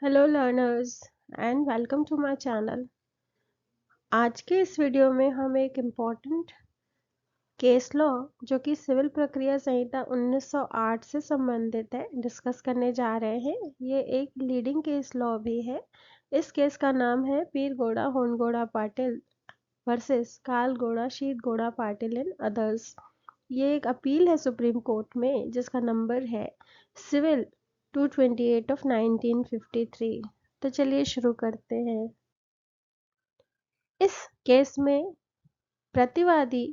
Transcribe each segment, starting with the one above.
Hello learners and welcome to my channel. आज के इस वीडियो में हम एक इम्पॉर्टेंट केस लॉ जो कि सिविल प्रक्रिया संहिता 1908 से संबंधित है डिस्कस करने जा रहे हैं। ये एक लीडिंग केस लॉ भी है। इस केस का नाम है Piragowda Honagowda Patil versus Kalagowda Sheetgowda Patil and others. ये एक अपील है सुप्रीम कोर्ट में जिसका नंबर है सिविल 228 ऑफ 1953। तो चलिए शुरू करते हैं। इस केस में प्रतिवादी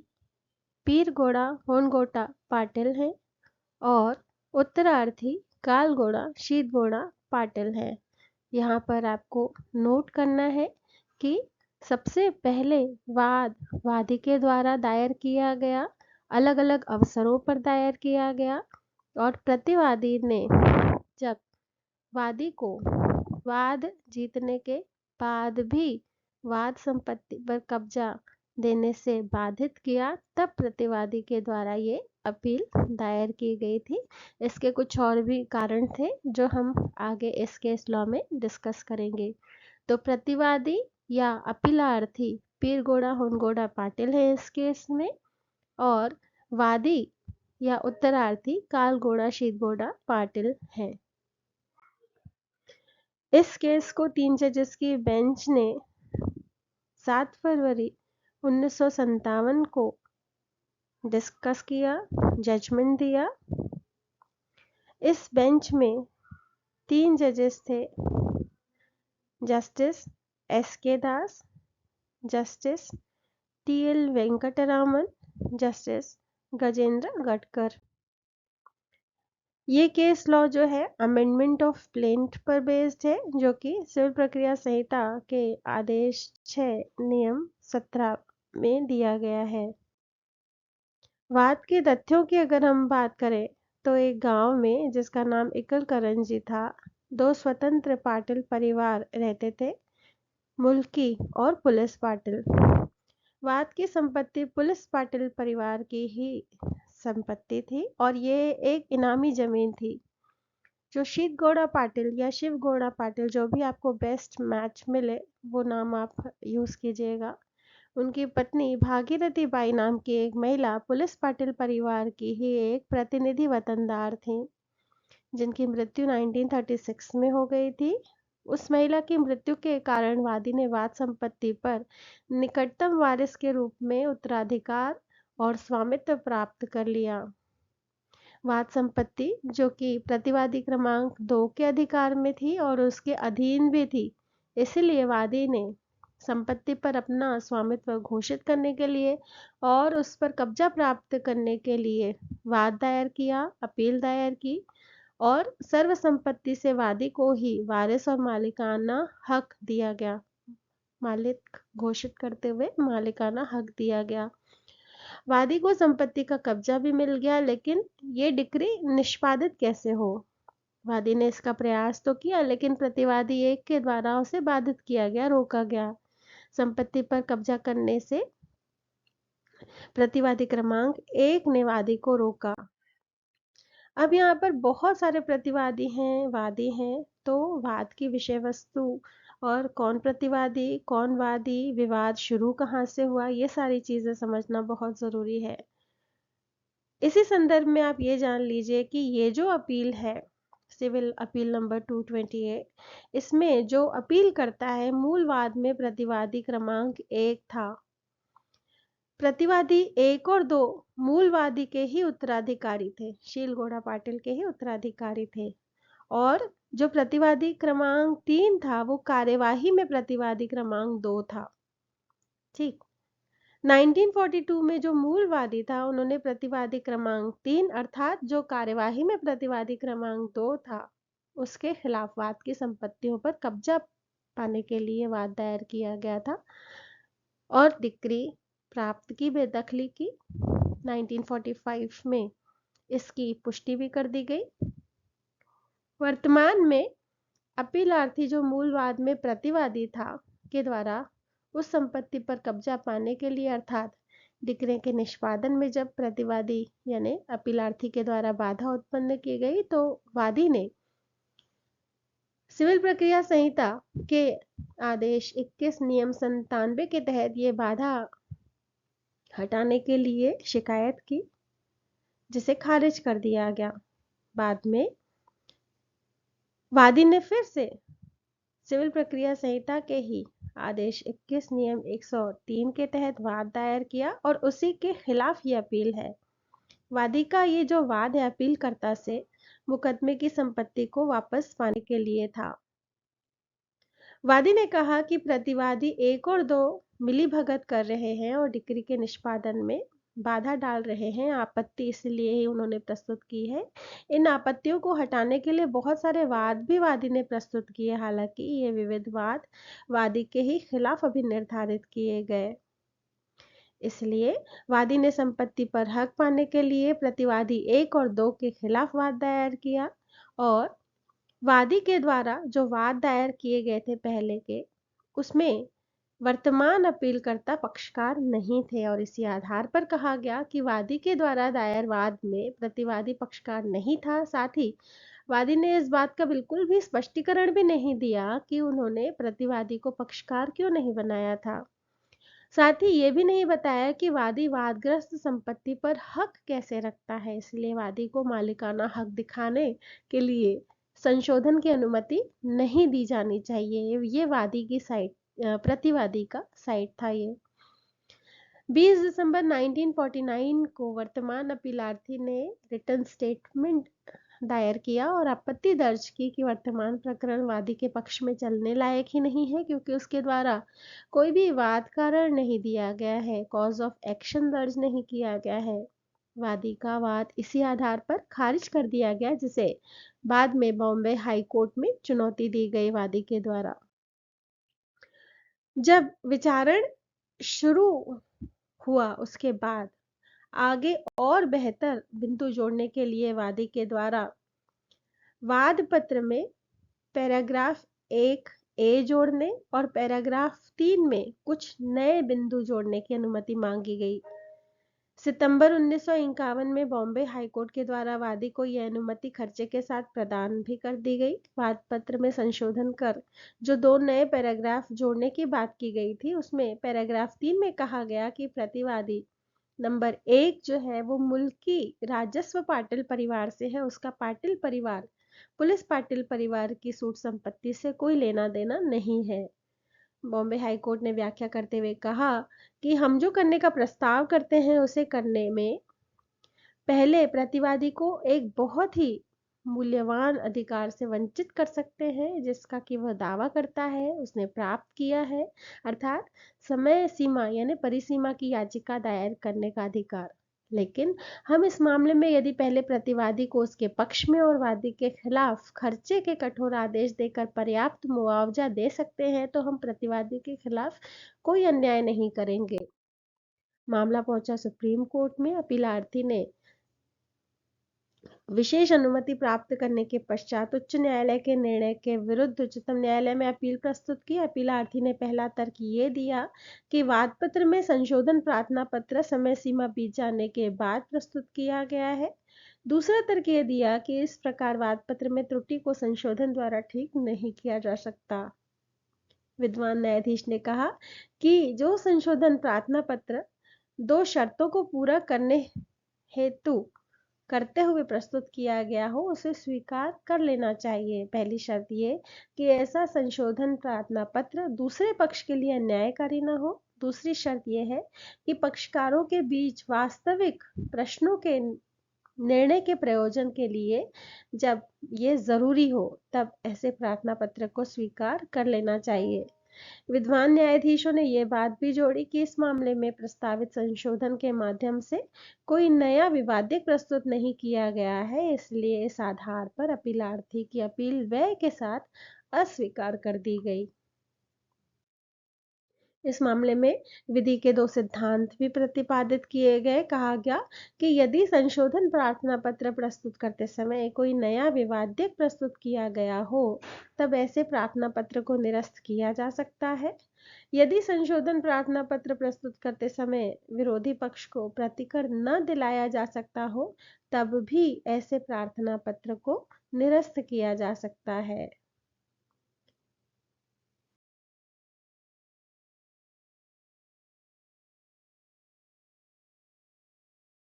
पीरगोड़ा होनगोटा पाटिल है और उत्तरार्थी कालगोड़ा शीतगोड़ा पाटिल है। यहाँ पर आपको नोट करना है कि सबसे पहले वाद वादी के द्वारा दायर किया गया, अलग अलग अवसरों पर दायर किया गया, और प्रतिवादी ने जब वादी को वाद जीतने के बाद भी वाद संपत्ति पर कब्जा देने से बाधित किया, तब प्रतिवादी के द्वारा ये अपील दायर की गई थी। इसके कुछ और भी कारण थे जो हम आगे इस केस लॉ में डिस्कस करेंगे। तो प्रतिवादी या अपीलार्थी पीरगोड़ा होनगोड़ा पाटिल है इस केस में, और वादी या उत्तरार्थी कालगोड़ा शीतगोड़ा पाटिल है। इस केस को 3 जजेस की बेंच ने 7 फरवरी 1957 को डिस्कस किया, जजमेंट दिया। इस बेंच में 3 जजेस थे, justice S K Das, justice T L Venkataraman, justice Gajendra Gadkar. ये केस लॉ जो है अमेंडमेंट ऑफ प्लेंट पर बेस्ड है, जो कि सिविल प्रक्रिया संहिता के आदेश 6 नियम 17 में दिया गया है। वाद के तथ्यों की अगर हम बात करें तो एक गांव में जिसका नाम इकल करंजी था, 2 स्वतंत्र पाटिल परिवार रहते थे, मुल्की और पुलिस पाटिल। वाद की संपत्ति पुलिस पाटिल परिवार की ही संपत्ति थी और ये एक इनामी जमीन थी। जो शीतगोड़ा पाटिल या शिवगोड़ा पाटिल, जो भी आपको बेस्ट मैच मिले वो नाम आप यूज़ कीजिएगा, उनकी पत्नी भागीरथी बाई नाम की एक महिला पुलिस पाटिल परिवार की ही एक प्रतिनिधि वतनदार थी, जिनकी मृत्यु 1936 में हो गई थी। उस महिला की मृत्यु के कारण वादी ने वाद संपत्ति पर निकटतम वारिस के रूप में उत्तराधिकार और स्वामित्व प्राप्त कर लिया। वाद संपत्ति जो कि प्रतिवादी क्रमांक 2 के अधिकार में थी और उसके अधीन भी थी, इसलिए वादी ने संपत्ति पर अपना स्वामित्व घोषित करने के लिए और उस पर कब्जा प्राप्त करने के लिए वाद दायर किया, अपील दायर की, और सर्व संपत्ति से वादी को ही वारिस और मालिकाना हक दिया गया। मालिक घोषित करते हुए मालिकाना हक दिया गया। वादी को संपत्ति का कब्जा भी मिल गया, लेकिन ये डिक्री निष्पादित कैसे हो? वादी ने इसका प्रयास तो किया, लेकिन प्रतिवादी एक के द्वारा उसे बाधित किया गया, रोका गया। संपत्ति पर कब्जा करने से प्रतिवादी क्रमांक 1 ने वादी को रोका। अब यहाँ पर बहुत सारे प्रतिवादी हैं, वादी हैं, तो वाद की विषय वस्तु और कौन प्रतिवादी कौन वादी, विवाद शुरू कहाँ से हुआ, ये सारी चीज़ें समझना बहुत ज़रूरी है। इसी संदर्भ में आप ये जान लीजिए कि ये जो अपील है सिविल अपील नंबर 228, इसमें जो अपील करता है मूल वाद में प्रतिवादी क्रमांक 1 था। प्रतिवादी 1 और 2 मूलवादी के ही उत्तराधिकारी थे, शीलगोड़ा पाटिल के ही उत्तराधिकारी थे, और जो प्रतिवादी क्रमांक 3 था वो कार्यवाही में प्रतिवादी क्रमांक 2 था। ठीक, 1942 में जो मूलवादी था उन्होंने प्रतिवादी क्रमांक 3 अर्थात जो कार्यवाही में प्रतिवादी क्रमांक 2 था उसके खिलाफ वाद की संपत्तियों पर कब्जा पाने के लिए वाद दायर किया गया था और डिक्री प्राप्त की, बेदखली की। 1945 में इसकी पुष्टि भी कर दी गई। वर्तमान में अपीलार्थी जो मूलवाद में प्रतिवादी था के द्वारा उस संपत्ति पर कब्जा पाने के लिए अर्थात डिक्री के निष्पादन में जब प्रतिवादी यानी अपीलार्थी के द्वारा बाधा उत्पन्न की गई, तो वादी ने सिविल प्रक्रिया संहिता के आदेश 21 नियम 97 के तहत ये बाधा हटाने के लिए शिकायत की, जिसे खारिज कर दिया गया। बाद में वादी ने फिर से सिविल प्रक्रिया संहिता के ही आदेश 21 नियम 103 के तहत वाद दायर किया और उसी के खिलाफ ये अपील है। वादी का ये जो वाद है अपीलकर्ता से मुकदमे की संपत्ति को वापस पाने के लिए था। वादी ने कहा कि प्रतिवादी 1 और 2 मिलीभगत कर रहे हैं और डिक्री के निष्पादन में बाधा डाल रहे हैं। आपत्ति इसलिए ही उन्होंने प्रस्तुत की है। इन आपत्तियों को हटाने के लिए बहुत सारे वाद भी वादी ने प्रस्तुत किए, हालांकि ये विविध वाद वादी के ही खिलाफ अभी निर्धारित किए गए। इसलिए वादी ने संपत्ति पर हक पाने के लिए प्रतिवादी 1 और 2 के खिलाफ वाद दायर किया और वादी के द्वारा जो वाद दायर किए गए थे पहले के, उसमें वर्तमान अपीलकर्ता पक्षकार नहीं थे और इसी आधार पर कहा गया कि वादी के द्वारा दायर वाद में प्रतिवादी पक्षकार नहीं था। साथ ही वादी ने इस बात का बिल्कुल भी स्पष्टीकरण भी नहीं दिया कि उन्होंने प्रतिवादी को पक्षकार क्यों नहीं बनाया था। साथ ही ये भी नहीं बताया कि वादी वादग्रस्त संपत्ति पर हक कैसे रखता है। इसलिए वादी को मालिकाना हक दिखाने के लिए संशोधन की अनुमति नहीं दी जानी चाहिए। ये वादी की साइड, प्रतिवादी का साइड था। ये 20 दिसंबर 1949 को वर्तमान अपीलार्थी ने रिटर्न स्टेटमेंट दायर किया और आपत्ति दर्ज की कि वर्तमान प्रकरण वादी के पक्ष में चलने लायक ही नहीं है, क्योंकि उसके द्वारा कोई भी वाद कारण नहीं दिया गया है, कॉज ऑफ एक्शन दर्ज नहीं किया गया है। वादी का वाद इसी आधार पर खारिज कर दिया गया, जिसे बाद में बॉम्बे हाई कोर्ट में चुनौती दी गई वादी के द्वारा। जब विचारण शुरू हुआ उसके बाद आगे और बेहतर बिंदु जोड़ने के लिए वादी के द्वारा वाद पत्र में पैराग्राफ 1A जोड़ने और पैराग्राफ 3 में कुछ नए बिंदु जोड़ने की अनुमति मांगी गई। सितंबर 1951 में बॉम्बे हाईकोर्ट के द्वारा वादी को यह अनुमति खर्चे के साथ प्रदान भी कर दी गई। वाद पत्र में संशोधन कर जो 2 नए पैराग्राफ जोड़ने की बात की गई थी, उसमें पैराग्राफ 3 में कहा गया कि प्रतिवादी नंबर 1 जो है वो मुल्की राजस्व पाटिल परिवार से है। उसका पाटिल परिवार पुलिस पाटिल परिवार की सूट संपत्ति से कोई लेना देना नहीं है। बॉम्बे हाईकोर्ट ने व्याख्या करते हुए कहा कि हम जो करने का प्रस्ताव करते हैं उसे करने में पहले प्रतिवादी को एक बहुत ही मूल्यवान अधिकार से वंचित कर सकते हैं, जिसका कि वह दावा करता है उसने प्राप्त किया है, अर्थात समय सीमा यानी परिसीमा की याचिका दायर करने का अधिकार। लेकिन हम इस मामले में यदि पहले प्रतिवादी को उसके पक्ष में और वादी के खिलाफ खर्चे के कठोर आदेश देकर पर्याप्त मुआवजा दे सकते हैं, तो हम प्रतिवादी के खिलाफ कोई अन्याय नहीं करेंगे। मामला पहुंचा सुप्रीम कोर्ट में। अपीलार्थी ने विशेष अनुमति प्राप्त करने के पश्चात उच्च न्यायालय के निर्णय के विरुद्ध उच्चतम न्यायालय में अपील प्रस्तुत की। अपीलार्थी ने पहला तर्क ये दिया कि वाद पत्र में संशोधन प्रार्थना पत्र समय सीमा बीत जाने के बाद प्रस्तुत किया गया है। दूसरा तर्क ये दिया कि इस प्रकार वाद पत्र में त्रुटि को संशोधन द्वारा ठीक नहीं किया जा सकता। विद्वान न्यायाधीश ने कहा कि जो संशोधन प्रार्थना पत्र 2 शर्तों को पूरा करने हेतु करते हुए प्रस्तुत किया गया हो, उसे स्वीकार कर लेना चाहिए। पहली शर्त ये कि ऐसा संशोधन प्रार्थना पत्र दूसरे पक्ष के लिए अन्यायकारी न हो। दूसरी शर्त यह है कि पक्षकारों के बीच वास्तविक प्रश्नों के निर्णय के प्रयोजन के लिए जब ये जरूरी हो, तब ऐसे प्रार्थना पत्र को स्वीकार कर लेना चाहिए। विद्वान न्यायाधीशों ने यह बात भी जोड़ी कि इस मामले में प्रस्तावित संशोधन के माध्यम से कोई नया विवादिक प्रस्तुत नहीं किया गया है, इसलिए इस आधार पर अपीलार्थी की अपील व्यय के साथ अस्वीकार कर दी गई। इस मामले में विधि के 2 सिद्धांत भी प्रतिपादित किए गए। कहा गया कि यदि संशोधन प्रार्थना पत्र प्रस्तुत करते समय कोई नया विवादिक प्रस्तुत किया गया हो, तब ऐसे प्रार्थना पत्र को निरस्त किया जा सकता है। यदि संशोधन प्रार्थना पत्र प्रस्तुत करते समय विरोधी पक्ष को प्रतिकर न दिलाया जा सकता हो, तब भी ऐसे प्रार्थना पत्र को निरस्त किया जा सकता है।